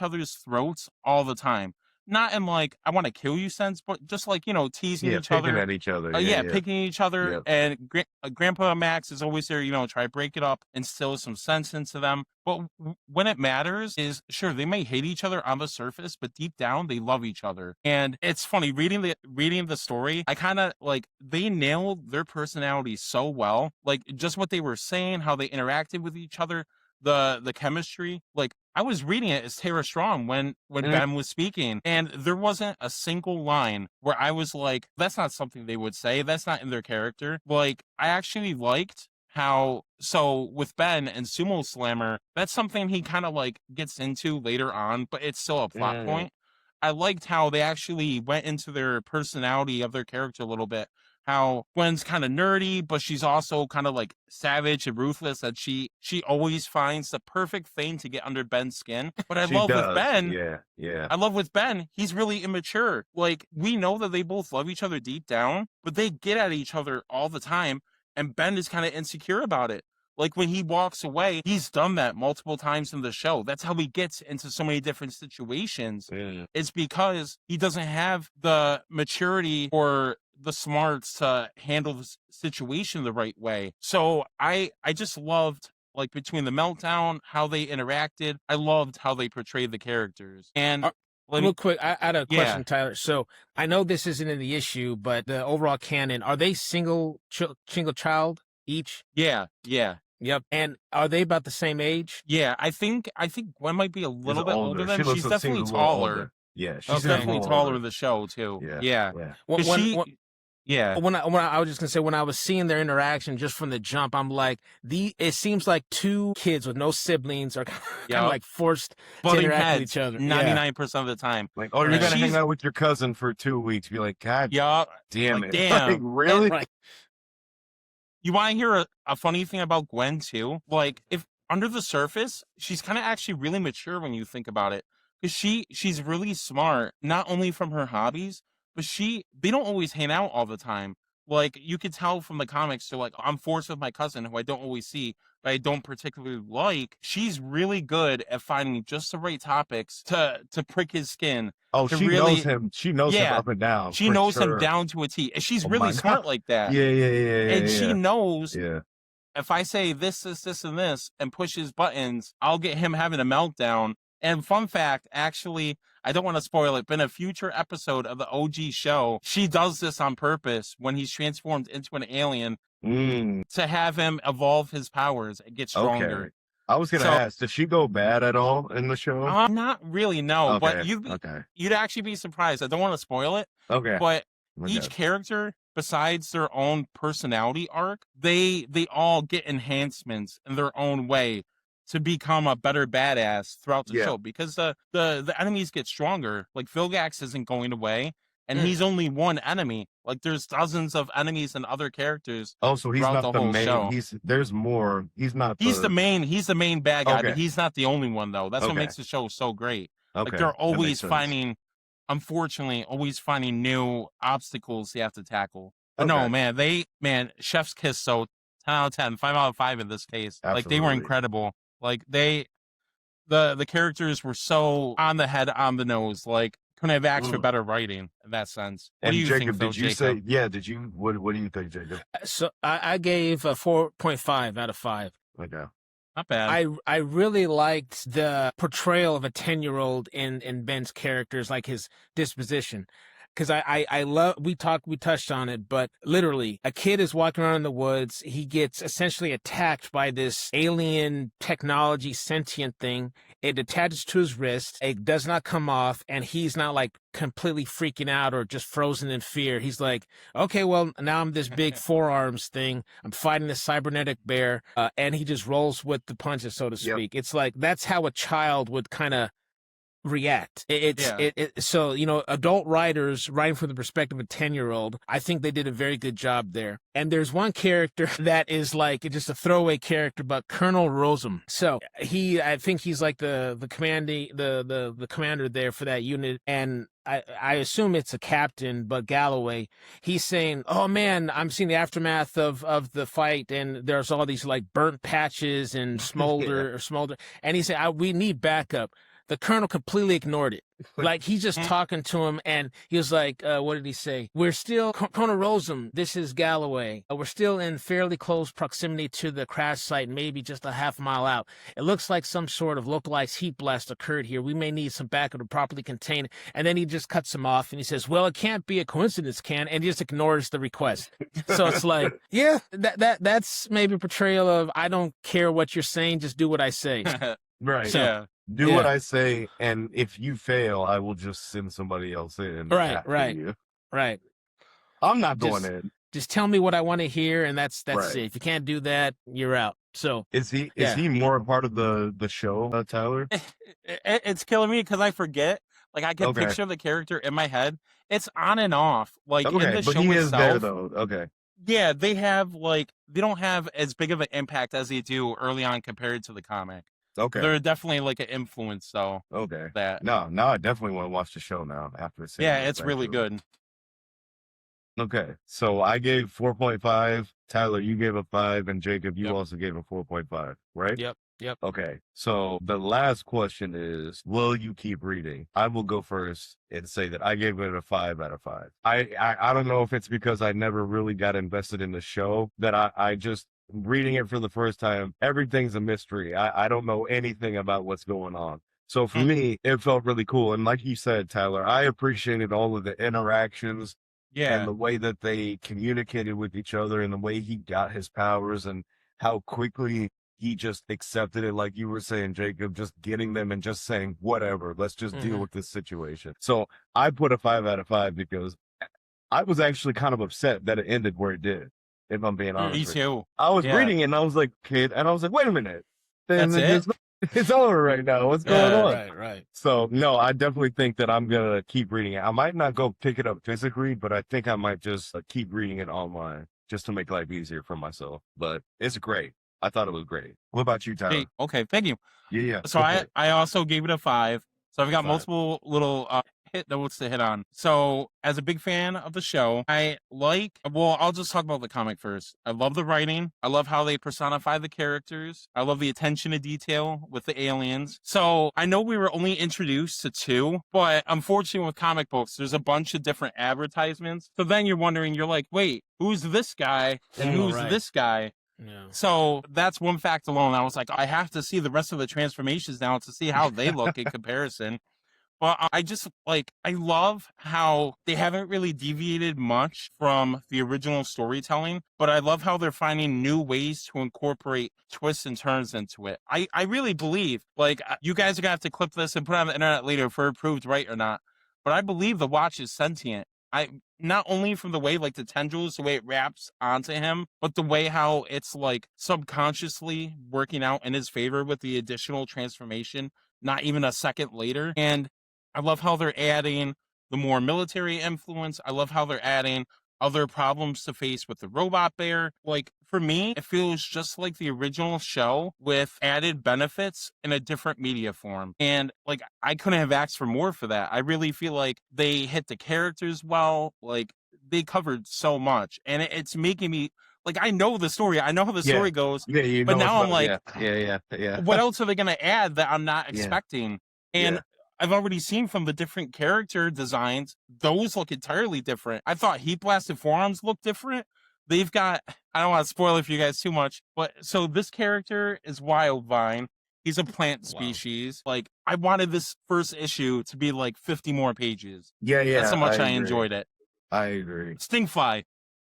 other's throats all the time. Not in like, I want to kill you sense, but just like, teasing each other. Picking at each other. Picking each other. Yep. And Grandpa Max is always there, try to break it up, instill some sense into them. But when it matters is, sure, they may hate each other on the surface, but deep down, they love each other. And it's funny, reading the story, I kind of like, they nailed their personalities so well. Like, just what they were saying, how they interacted with each other, the chemistry. Like, I was reading it as Tara Strong when Ben was speaking, and there wasn't a single line where I was like, that's not something they would say. That's not in their character. Like, I actually liked how, so with Ben and Sumo Slammer, that's something he kind of like gets into later on, but it's still a plot point. I liked how they actually went into their personality of their character a little bit. How Gwen's kind of nerdy, but she's also kind of like savage and ruthless, that she always finds the perfect thing to get under Ben's skin. But I love with Ben, I love with Ben, he's really immature. Like, we know that they both love each other deep down, but they get at each other all the time, and Ben is kind of insecure about it. Like, when he walks away, he's done that multiple times in the show. That's how he gets into so many different situations. It's because he doesn't have the maturity or the smarts to handle the situation the right way. So I just loved, like, between the meltdown, how they interacted. I loved how they portrayed the characters. And real quick, I had a question, Tyler. So I know this isn't in the issue, but the overall canon, are they single child each? Yeah. Yep. And are they about the same age? Yeah, I think Gwen might be a little bit older than him. She's definitely taller. Yeah, she's definitely taller in the show too. Yeah. When I was just gonna say, when I was seeing their interaction just from the jump, I'm like, it seems like two kids with no siblings are kind of like forced to interact with each other 99% of the time. Like, oh, you're gonna hang out with your cousin for 2 weeks. Be like, God, damn like, it, damn, like, really? Right. You want to hear a funny thing about Gwen too? Like, if under the surface, she's kind of actually really mature when you think about it, because she's really smart, not only from her hobbies, but they don't always hang out all the time. Like, you could tell from the comics, so like, I'm forced with my cousin, who I don't always see, but I don't particularly like. She's really good at finding just the right topics to prick his skin. Oh, she knows him. She knows him up and down. She knows him down to a T. And she's really smart like that. Yeah. And she knows if I say this, and this, and push his buttons, I'll get him having a meltdown. And fun fact, actually, I don't want to spoil it, but in a future episode of the OG show, she does this on purpose when he's transformed into an alien to have him evolve his powers and get stronger. Okay. I was going to ask, does she go bad at all in the show? Not really, no. Okay. But you'd actually be surprised. I don't want to spoil it. Okay. But each character, besides their own personality arc, they all get enhancements in their own way. to become a better badass throughout the Yeah. show, because the enemies get stronger. Like Vilgax isn't going away, and he's only one enemy. Like there's dozens of enemies and other characters. Oh, so he's throughout not the whole main. show. There's more. He's not. He's the main bad guy, but Okay. he's not the only one though. That's what Okay. makes the show so great. Okay. Like they're That makes always sense. finding, unfortunately, always finding new obstacles they have to tackle. But Okay. no, man, Chef's Kiss. So 10 out of 10, 5 out of 5 in this case. Like they were Absolutely. incredible. Like the characters were so on the head, on the nose. Like couldn't have asked for better writing in that sense. What do you Jacob, think, Phil? did you say? Yeah. Did you? What do you think, Jacob? So I gave a 4.5 out of 5. Okay. Not bad. I really liked the portrayal of a 10-year-old in Ben's characters, like his disposition. Because I love, we touched on it, but literally a kid is walking around in the woods. He gets essentially attacked by this alien technology sentient thing. It attaches to his wrist. It does not come off. And he's not like completely freaking out or just frozen in fear. He's like, okay, well, now I'm this big forearms thing. I'm fighting this cybernetic bear. And he just rolls with the punches, so to speak. It's like, that's how a child would kind of react. So, you know, adult writers writing from the perspective of a 10-year-old, I think they did a very good job there. And there's one character that is like just a throwaway character, but Colonel Rosum. So I think he's like the commander there for that unit. And I assume it's a captain, but Galloway, he's saying, oh man, I'm seeing the aftermath of the fight, and there's all these like burnt patches and smolder. And he said, we need backup. The colonel completely ignored it. Like, he's just talking to him, and he was like, what did he say? We're still, Colonel Rosum, this is Galloway. We're still in fairly close proximity to the crash site, maybe just a half mile out. It looks like some sort of localized heat blast occurred here. We may need some backup to properly contain it. And then he just cuts him off, and he says, well, it can't be a coincidence, and he just ignores the request. So it's like, yeah, that's maybe a portrayal of, I don't care what you're saying, just do what I say. Right. So, yeah. Do what I say, and if you fail, I will just send somebody else in. Right. I'm not going in. Just tell me what I want to hear, and that's it. If you can't do that, you're out. So is he more a part of the show, Tyler? It's killing me because I forget. Like I can picture the character in my head. It's on and off. Like in the show he itself. Is there though. Okay. Yeah, they don't have as big of an impact as they do early on compared to the comic. Okay. They're definitely like an influence, though. Okay. Now I definitely want to watch the show now after seeing Yeah, it's really good. Okay. So I gave 4.5. Tyler, you gave a 5, and Jacob, you also gave a 4.5, right? Yep. Okay. So the last question is, will you keep reading? I will go first and say that I gave it a 5 out of 5. I don't know if it's because I never really got invested in the show that I just reading it for the first time, everything's a mystery. I don't know anything about what's going on. So for me, it felt really cool. And like you said, Tyler, I appreciated all of the interactions and the way that they communicated with each other and the way he got his powers and how quickly he just accepted it. Like you were saying, Jacob, just getting them and just saying, whatever, let's just deal with this situation. So I put a 5 out of 5 because I was actually kind of upset that it ended where it did. If I'm being honest. Me too. I was reading it and I was like, wait a minute. That's it? It's over right now. What's going on? Right. So, no, I definitely think that I'm going to keep reading it. I might not go pick it up physically, but I think I might just keep reading it online just to make life easier for myself. But it's great. I thought it was great. What about you, Tyler? Hey, okay, thank you. Yeah. So I also gave it a 5. So I've got multiple little hit notes to hit on. So as a big fan of the show, I'll just talk about the comic first. I love the writing. I love how they personify the characters. I love the attention to detail with the aliens. So I know we were only introduced to 2, but unfortunately with comic books, there's a bunch of different advertisements. So then you're wondering, you're like, wait, who's this guy? And who's this guy? Yeah. So that's one fact alone. I was like, I have to see the rest of the transformations now to see how they look in comparison. But I love how they haven't really deviated much from the original storytelling, but I love how they're finding new ways to incorporate twists and turns into it. I really believe, you guys are going to have to clip this and put it on the internet later if we're proved right or not, but I believe the Watch is sentient. I not only from the way like the tendrils, the way it wraps onto him, but the way how it's like subconsciously working out in his favor with the additional transformation, not even a second later. And I love how they're adding the more military influence. I love how they're adding other problems to face with the robot bear. Like, for me, it feels just like the original show with added benefits in a different media form. And like, I couldn't have asked for more for that. I really feel like they hit the characters well. Like, they covered so much, and it's making me like, I know the story. I know how the story goes. Yeah, you but know now I'm like, yeah. what else are they going to add that I'm not expecting? And I've already seen from the different character designs, those look entirely different. I thought heatblast and forearms look different. They've got, I don't want to spoil it for you guys too much, but so this character is Wildvine. He's a plant species. Like, I wanted this first issue to be like 50 more pages. Yeah. That's how much I agree. enjoyed it. I agree. Stingfly.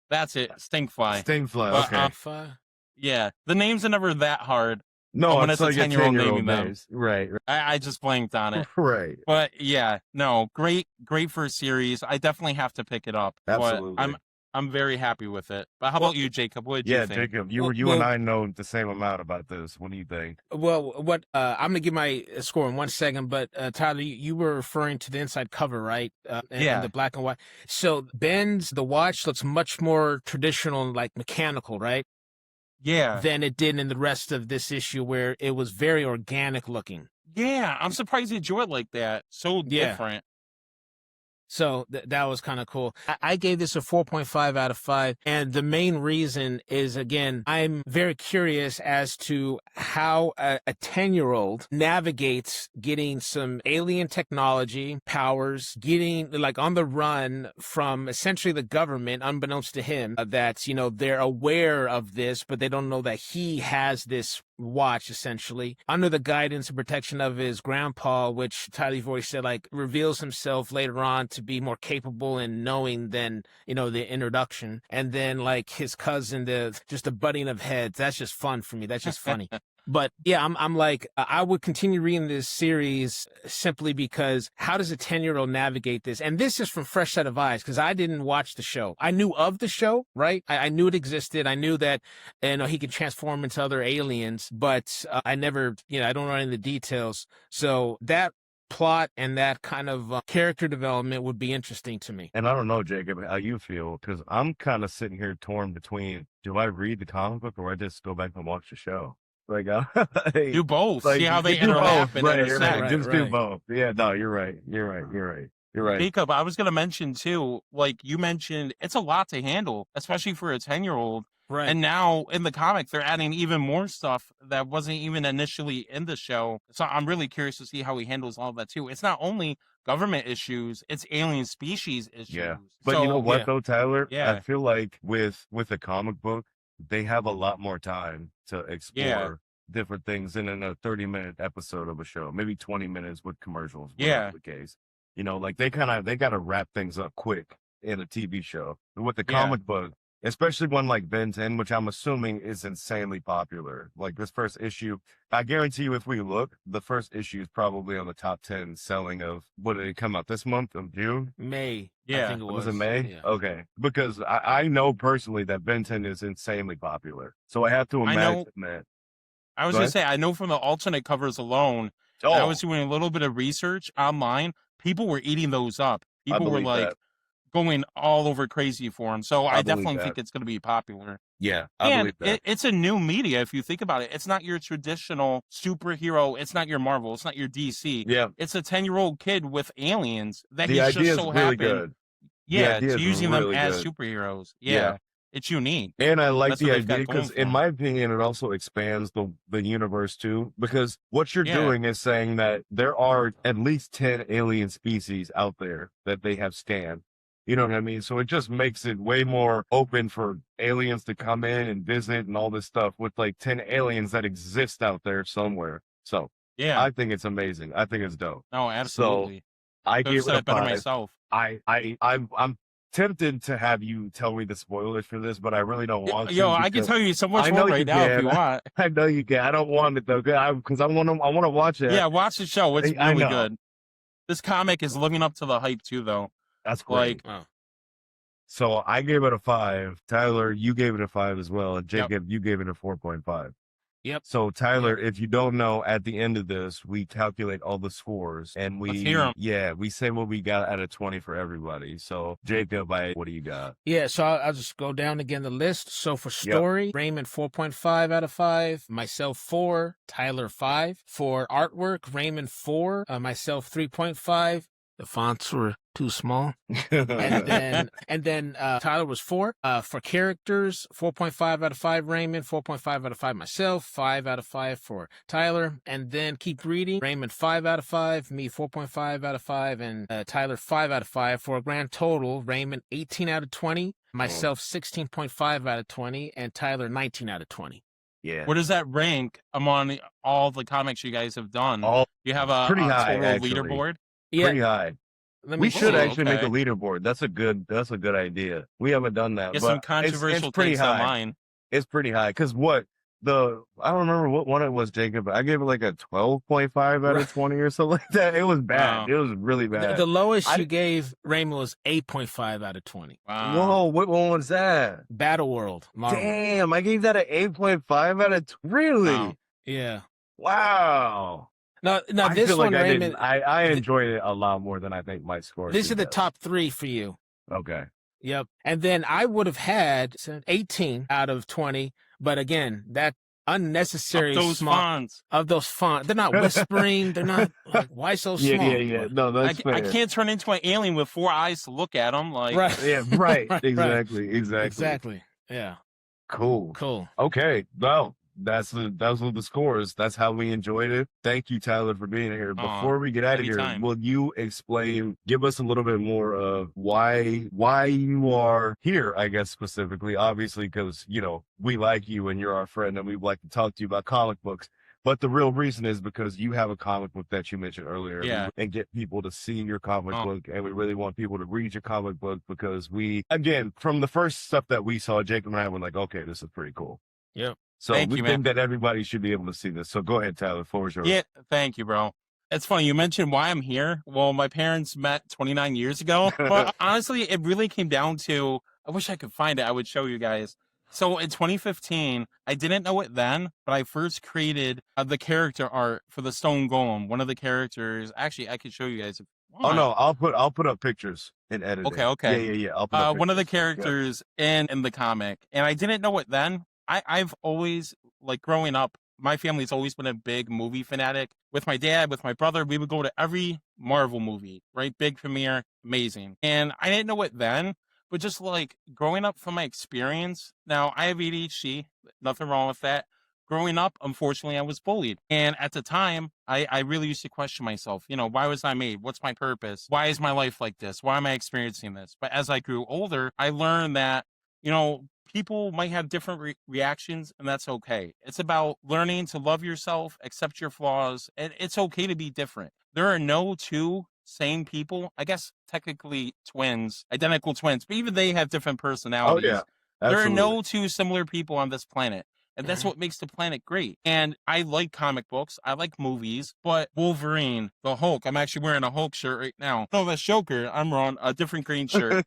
That's it. Stingfly. Stingfly, okay. Yeah. The names are never that hard. No, when it's a like 10-year-old naming them. names. Right. I just blanked on it. Right. But yeah, no, great first series. I definitely have to pick it up. Absolutely. But I'm very happy with it. But how about you, Jacob? What did you think? Jacob, you and I know the same amount about this. What do you think? Well, I'm gonna give my score in 1 second, but Tyler, you were referring to the inside cover, right? And the black and white. So the watch looks much more traditional and like mechanical, right? Yeah. Than it did in the rest of this issue, where it was very organic looking. Yeah, I'm surprised you enjoy it like that. So different. So that was kind of cool. I gave this a 4.5 out of 5. And the main reason is, again, I'm very curious as to how a 10-year-old navigates getting some alien technology powers, getting like on the run from essentially the government, unbeknownst to him, that, they're aware of this, but they don't know that he has this watch, essentially, under the guidance and protection of his grandpa, which Tyler voice said, like, reveals himself later on to be more capable and knowing than, the introduction. And then, like, his cousin, just the butting of heads. That's just fun for me. That's just funny. But yeah, I'm like, I would continue reading this series simply because how does a 10-year-old navigate this? And this is from fresh set of eyes, because I didn't watch the show. I knew of the show, right? I knew it existed. I knew that, he could transform into other aliens, but I never, I don't know any of the details. So that plot and that kind of character development would be interesting to me. And I don't know, Jacob, how you feel, because I'm kind of sitting here torn between, do I read the comic book or I just go back and watch the show? Like, do both. Like, see how they interlap and intersect. Right, just do both. Yeah, no, you're right. You're right. Jacob, I was going to mention too, like you mentioned, it's a lot to handle, especially for a 10-year-old. Right. And now in the comic, they're adding even more stuff that wasn't even initially in the show. So I'm really curious to see how he handles all of that too. It's not only government issues, it's alien species issues. Yeah. But you know what though, Tyler? Yeah. I feel like with a comic book, they have a lot more time to explore different things in a 30-minute episode of a show, maybe 20 minutes with commercials. Yeah. The case, like they got to wrap things up quick in a TV show. But with the comic book, especially one like Ben 10, which I'm assuming is insanely popular. Like this first issue, I guarantee you, if we look, the first issue is probably on the top 10 selling of, what did it come out this month of June? May. Yeah. I think it was. Was it May? Yeah. Okay. Because I know personally that Ben 10 is insanely popular. So I have to imagine that. I was going to say, I know from the alternate covers alone, I was doing a little bit of research online. People were eating those up. People were like, going all over crazy for them. So I definitely think it's going to be popular. Yeah, I believe that. It's a new media, if you think about it. It's not your traditional superhero. It's not your Marvel. It's not your DC. Yeah. It's a 10-year-old kid with aliens that the he's just so really happy. Good. Yeah, to using really them as good. superheroes. Yeah. It's unique. And I like That's the what they've got idea because, going for in 'em. my opinion, it also expands the universe too. Because what you're doing is saying that there are at least 10 alien species out there that they have scanned. You know what I mean? So it just makes it way more open for aliens to come in and visit and all this stuff with like 10 aliens that exist out there somewhere. So Yeah. I think it's amazing. I think it's dope. No, absolutely. I Could've gave said it a it better 5. myself. I'm tempted to have you tell me the spoilers for this, but I really don't want to. Yo, I can tell you so much more right now if you want. I know you can. I don't want it though, because I want to watch it. Yeah, watch the show. It's I really know. good. This comic is living up to the hype too, though. That's great. Like, So I gave it a 5. Tyler, you gave it a 5 as well. And Jacob, you gave it a 4.5. Yep. So Tyler, if you don't know, at the end of this, we calculate all the scores and Let's hear 'em. we say what we got out of 20 for everybody. So Jacob, what do you got? Yeah, so I'll just go down again the list. So for story, Raymond 4.5 out of 5, myself 4, Tyler 5. For artwork, Raymond 4, myself 3.5. The fonts were too small. and then Tyler was 4. For characters, 4.5 out of 5 Raymond, 4.5 out of 5 myself, 5 out of 5 for Tyler. And then keep reading. Raymond 5 out of 5, me 4.5 out of 5, and Tyler 5 out of 5 for a grand total. Raymond 18 out of 20, myself 16.5 out of 20, and Tyler 19 out of 20. Yeah. Where does that rank among all the comics you guys have done? You have a pretty high, total actually. leaderboard? Yeah. Pretty high. We should actually make a leaderboard. That's a good idea. We haven't done that. Get but some controversial it's pretty takes high. online. It's pretty high. Because I don't remember what one it was, Jacob, but I gave it like a 12.5 out of 20 or something like that. It was bad. Wow. It was really bad. The lowest you gave Raymond was 8.5 out of 20. Wow. Whoa, what one was that? Battle World. Marvel. Damn, I gave that an 8.5 out of really? Wow. Yeah. Wow. Now I this feel one, like Raymond. I enjoyed it a lot more than I think my score. These are the top 3 for you. Okay. Yep. And then I would have had 18 out of 20, but again, that unnecessary Those fonts. Of those fonts. They're not whispering. They're not like, why so small? Yeah. No, that's fair. I can't turn into an alien with 4 eyes to look at them. Like, right. Yeah, right. Right. Exactly. Yeah. Cool. Okay. Well, those were the scores. That's how we enjoyed it. Thank you, Tyler, for being here. Before we get out of here, will you give us a little bit more of why you are here, I guess, specifically, obviously, because, we like you and you're our friend and we'd like to talk to you about comic books. But the real reason is because you have a comic book that you mentioned earlier, and get people to see your comic book. And we really want people to read your comic book because from the first stuff that we saw, Jacob and I were like, okay, this is pretty cool. Yep. So we think that everybody should be able to see this. So go ahead, Tyler. Floor is yours. Yeah, thank you, bro. It's funny. You mentioned why I'm here. Well, my parents met 29 years ago. But honestly, it really came down to, I wish I could find it. I would show you guys. So in 2015, I didn't know it then, but I first created the character art for the Stone Golem. One of the characters, actually, I could show you guys. Oh no, I'll put up pictures in editing. Okay. Yeah. I'll put up one of the characters in the comic, and I didn't know it then. I've always, like, growing up, my family's always been a big movie fanatic. With my dad, with my brother, we would go to every Marvel movie, right? Big premiere, amazing. And I didn't know it then, but just like growing up from my experience, now I have ADHD, nothing wrong with that. Growing up, unfortunately, I was bullied. And at the time, I really used to question myself, why was I made? What's my purpose? Why is my life like this? Why am I experiencing this? But as I grew older, I learned that, people might have different reactions, and that's okay. It's about learning to love yourself, accept your flaws, and it's okay to be different. There are no two same people. I guess technically twins, identical twins, but even they have different personalities. Oh, yeah. Absolutely. There are no two similar people on this planet. And that's what makes the planet great. And I like comic books. I like movies. But Wolverine, the Hulk, I'm actually wearing a Hulk shirt right now. No, that's Joker. I'm wrong. A different green shirt.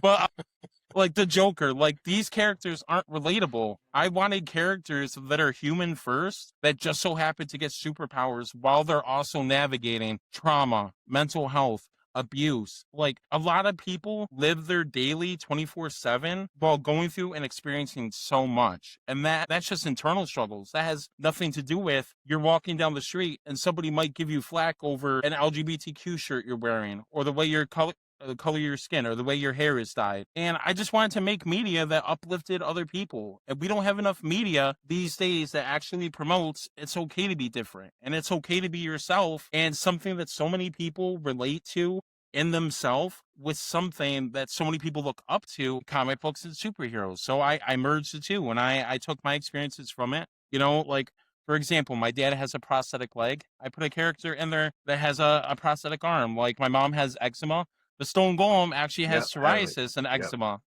But like the Joker, like these characters aren't relatable. I wanted characters that are human first, that just so happen to get superpowers while they're also navigating trauma, mental health, abuse. Like a lot of people live their daily 24/7 while going through and experiencing so much. And that's just internal struggles. That has nothing to do with you're walking down the street and somebody might give you flack over an LGBTQ shirt you're wearing, or the way the color of your skin, or the way your hair is dyed. And I just wanted to make media that uplifted other people. And we don't have enough media these days that actually promotes it's okay to be different and it's okay to be yourself, and something that so many people relate to in themselves with something that so many people look up to, comic books and superheroes. So I merged the two, and I took my experiences from it. Like, for example, my dad has a prosthetic leg. I put a character in there that has a prosthetic arm. Like my mom has eczema. The Stone Golem actually has psoriasis and eczema.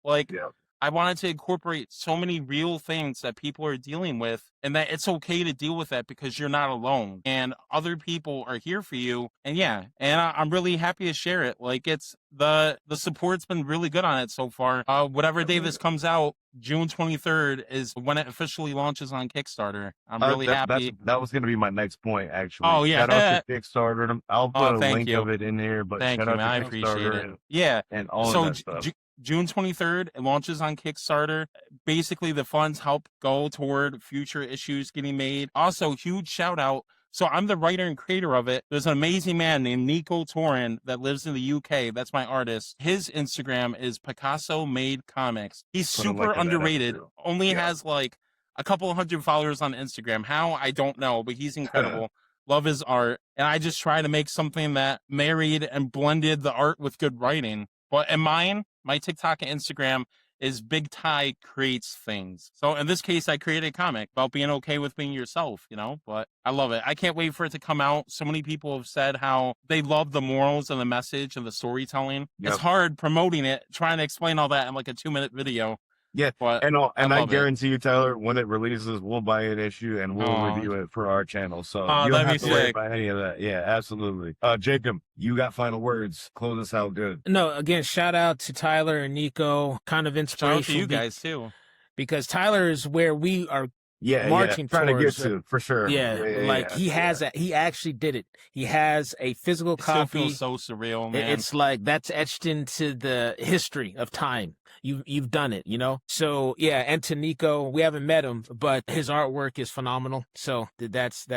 I wanted to incorporate so many real things that people are dealing with, and that it's okay to deal with that because you're not alone and other people are here for you. And yeah, and I'm really happy to share it. Like, it's the support's been really good on it so far. Whatever day this comes out, June 23rd is when it officially launches on Kickstarter. I'm really happy. That was going to be my next point, actually. Oh, yeah. Shout out to Kickstarter. I'll put a thank link you. of it in here, but Thank shout you, out man. I to appreciate Kickstarter it. and all So of that stuff. June 23rd, it launches on Kickstarter. Basically, the funds help go toward future issues getting made. Also, huge shout out. So I'm the writer and creator of it. There's an amazing man named Nico Torin that lives in the UK. That's my artist. His Instagram is Picasso Made Comics. He's super underrated. Only has like a couple hundred followers on Instagram. How? I don't know, but he's incredible. Love his art. And I just try to make something that married and blended the art with good writing. But in mine, my TikTok and Instagram is Big Ty Creates Things. So in this case, I created a comic about being okay with being yourself, you know, but I love it. I can't wait for it to come out. So many people have said how they love the morals and the message and the storytelling. It's hard promoting it, trying to explain all that in like a 2-minute video. Yeah, but and I guarantee you, Tyler, when it releases, we'll buy an issue and we'll review it for our channel. So you don't have to worry about any of that. Yeah, absolutely. Jacob, you got final words. Close us out good. No, again, shout out to Tyler and Nico. Kind of inspirational. Shout out to you guys too, because Tyler is where we are. Marching trying towards, to get to for sure. He actually did it. He has a physical copy. It still feels so surreal, man. It's like that's etched into the history of time. You've done it, you know. So yeah, and to Nico, we haven't met him, but his artwork is phenomenal. So that's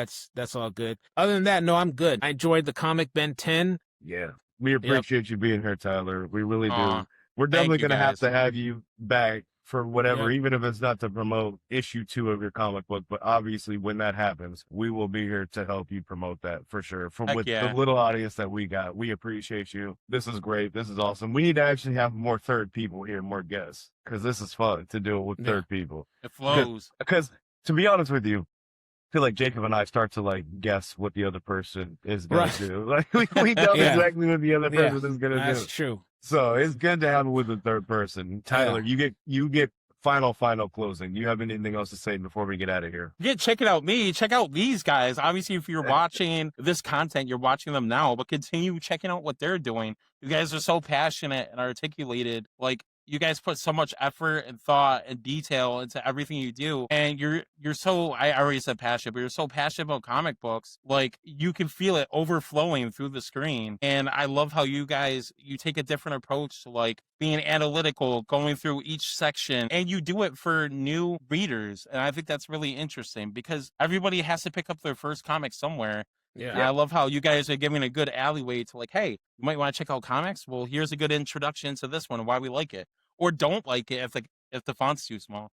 all good. Other than that, no, I'm good. I enjoyed the comic Ben 10. Yeah, we appreciate you being here, Tyler. We really do. We're definitely gonna have to have you back for whatever, even if it's not to promote issue 2 of your comic book, but obviously when that happens, we will be here to help you promote that for sure. The little audience that we got, we appreciate you. This is great. This is awesome. We need to actually have more third people here, more guests, because this is fun to do it with third people. It flows. Because to be honest with you, I feel like Jacob and I start to like guess what the other person is going to do. Like we know exactly what the other person is going to do. That's true. So it's good to have it with a third person. Tyler, you get final closing. Do you have anything else to say before we get out of here? Yeah, check it out. Check out these guys. Obviously, if you're watching this content, you're watching them now, but continue checking out what they're doing. You guys are so passionate and articulated. Like, you guys put so much effort and thought and detail into everything you do. And you're so, I already said passionate, but you're so passionate about comic books. Like, you can feel it overflowing through the screen. And I love how you take a different approach to like being analytical, going through each section, and you do it for new readers. And I think that's really interesting because everybody has to pick up their first comic somewhere. Yeah. And I love how you guys are giving a good alleyway to like, hey, you might want to check out comics. Well, here's a good introduction to this one and why we like it, or don't like it if the font's too small.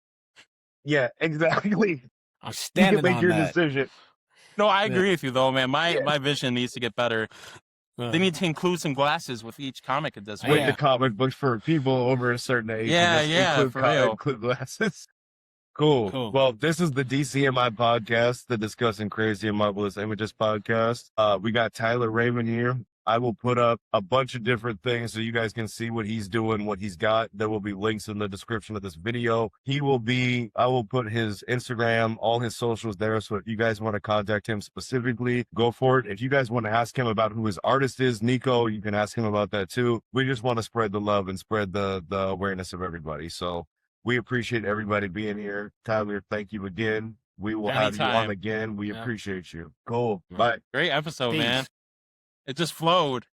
Yeah, exactly. I'm standing you can make your decision. No, I agree with you though, man. My vision needs to get better. They need to include some glasses with each comic at this point. With the comic books for people over a certain age. Include glasses. Cool. Well, this is the DCMI podcast, the Discussing Crazy and Marvelous Images podcast. We got Tyler Raymond here. I will put up a bunch of different things so you guys can see what he's doing, what he's got. There will be links in the description of this video. I will put his Instagram, all his socials there. So if you guys want to contact him specifically, go for it. If you guys want to ask him about who his artist is, Nico, you can ask him about that too. We just want to spread the love and spread the awareness of everybody. So we appreciate everybody being here. Tyler, thank you again. We will have you on again. We appreciate you. Cool. Bye. Great episode, man. It just flowed.